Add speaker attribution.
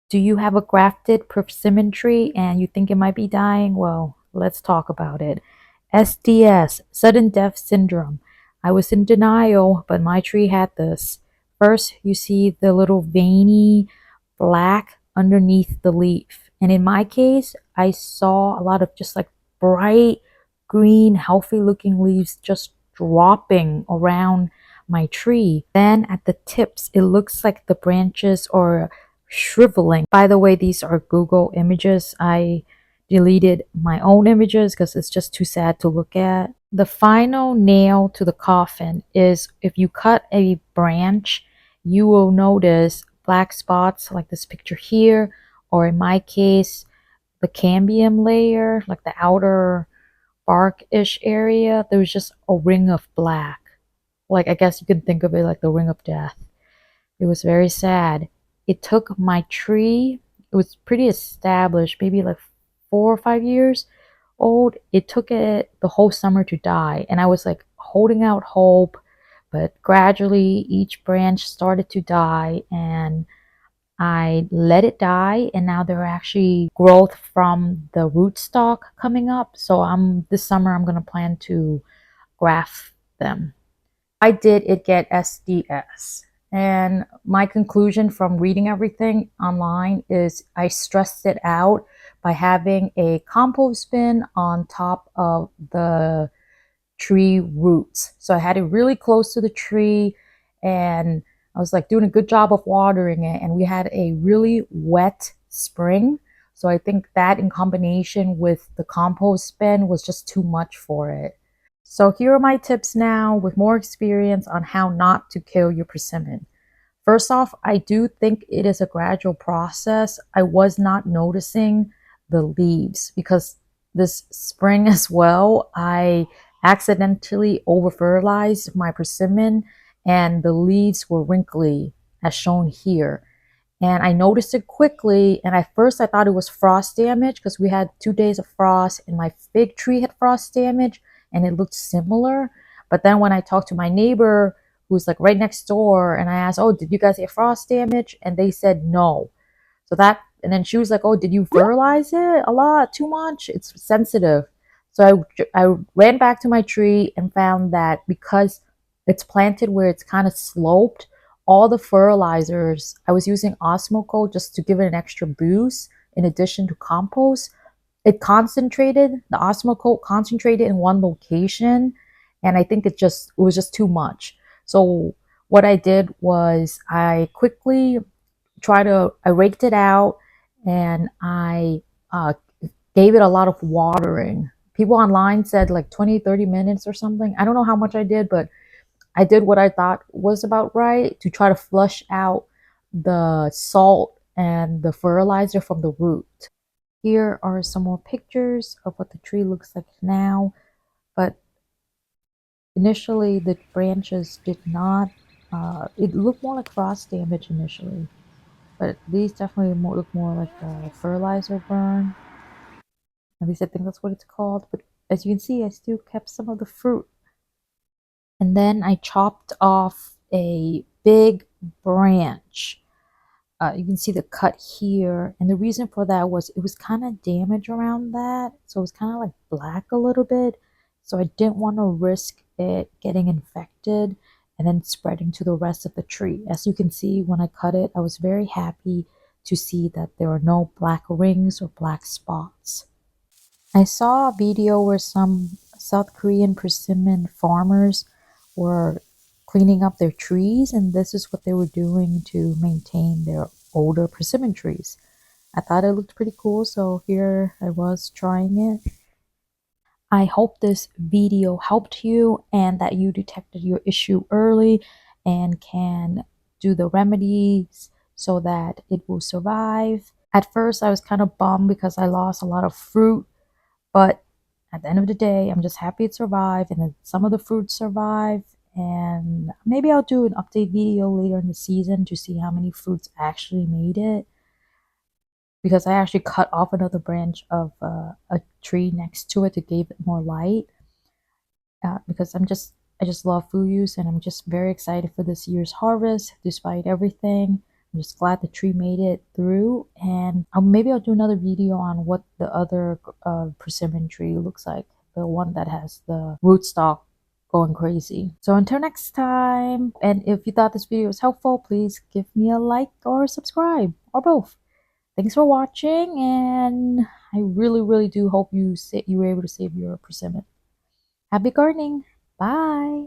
Speaker 1: Do you have a grafted persimmon tree and you think it might be dying? Well, let's talk about it. SDS, sudden death syndrome. I was in denial, but my tree had this. First, you see the little veiny black underneath the leaf. And in my case, I saw a lot of just like bright green, healthy looking leaves just dropping around my tree. Then at the tips, it looks like the branches are shriveling. By the way, these are Google images. I deleted my own images because it's just too sad to look at. The final nail to the coffin is if you cut a branch, you will notice black spots like this picture here, or in my case, the cambium layer, like the outer bark-ish area. There was just a ring of black. Like I guess you can think of it like the ring of death. It was very sad. It took my tree, it was pretty established, maybe like 4 or 5 years old. It took it the whole summer to die. And I was like holding out hope, but gradually each branch started to die and I let it die, and now there are actually growth from the rootstock coming up. So this summer I'm gonna plan to graft them. Why did it get SDS? And my conclusion from reading everything online is I stressed it out by having a compost bin on top of the tree roots. So I had it really close to the tree and I was like doing a good job of watering it. And we had a really wet spring. So I think that in combination with the compost bin was just too much for it. So here are my tips now with more experience on how not to kill your persimmon. First off, I do think it is a gradual process. I was not noticing the leaves because this spring as well, I accidentally over fertilized my persimmon and the leaves were wrinkly as shown here. And I noticed it quickly. And at first, I thought it was frost damage because we had 2 days of frost, and my fig tree had frost damage, and it looked similar. But then when I talked to my neighbor, who's like right next door, and I asked, "Oh, did you guys get frost damage?" And they said no. And then she was like, "Oh, did you fertilize it a lot, too much? It's sensitive." So I ran back to my tree and found that because it's planted where it's kind of sloped, all the fertilizers, I was using Osmocote just to give it an extra boost in addition to compost. The Osmocote concentrated in one location, and I think it was just too much. So what I did was I raked it out and I gave it a lot of watering. People online said like 20, 30 minutes or something. I don't know how much I did, but I did what I thought was about right to try to flush out the salt and the fertilizer from the root. Here are some more pictures of what the tree looks like now, but initially the branches did not, it looked more like frost damage initially, but these definitely look more like a fertilizer burn. At least I think that's what it's called, but as you can see, I still kept some of the fruit. And then I chopped off a big branch. You can see the cut here, and the reason for that was it was kind of damaged around that, so it was kind of like black a little bit. So I didn't want to risk it getting infected and then spreading to the rest of the tree. As you can see, when I cut it, I was very happy to see that there are no black rings or black spots. I saw a video where some South Korean persimmon farmers were cleaning up their trees, and this is what they were doing to maintain their older persimmon trees. I thought it looked pretty cool, so here I was trying it. I hope this video helped you and that you detected your issue early and can do the remedies so that it will survive. At first, I was kind of bummed because I lost a lot of fruit, but at the end of the day, I'm just happy it survived and then some of the fruits survived. And maybe I'll do an update video later in the season to see how many fruits actually made it. Because I actually cut off another branch of a tree next to it to give it more light. Because I just love food use and I'm just very excited for this year's harvest despite everything. I'm just glad the tree made it through, and maybe I'll do another video on what the other persimmon tree looks like, the one that has the rootstock going crazy. So until next time, and if you thought this video was helpful, please give me a like or subscribe, or both. Thanks for watching, and I really do hope you were able to save your persimmon. Happy gardening. Bye.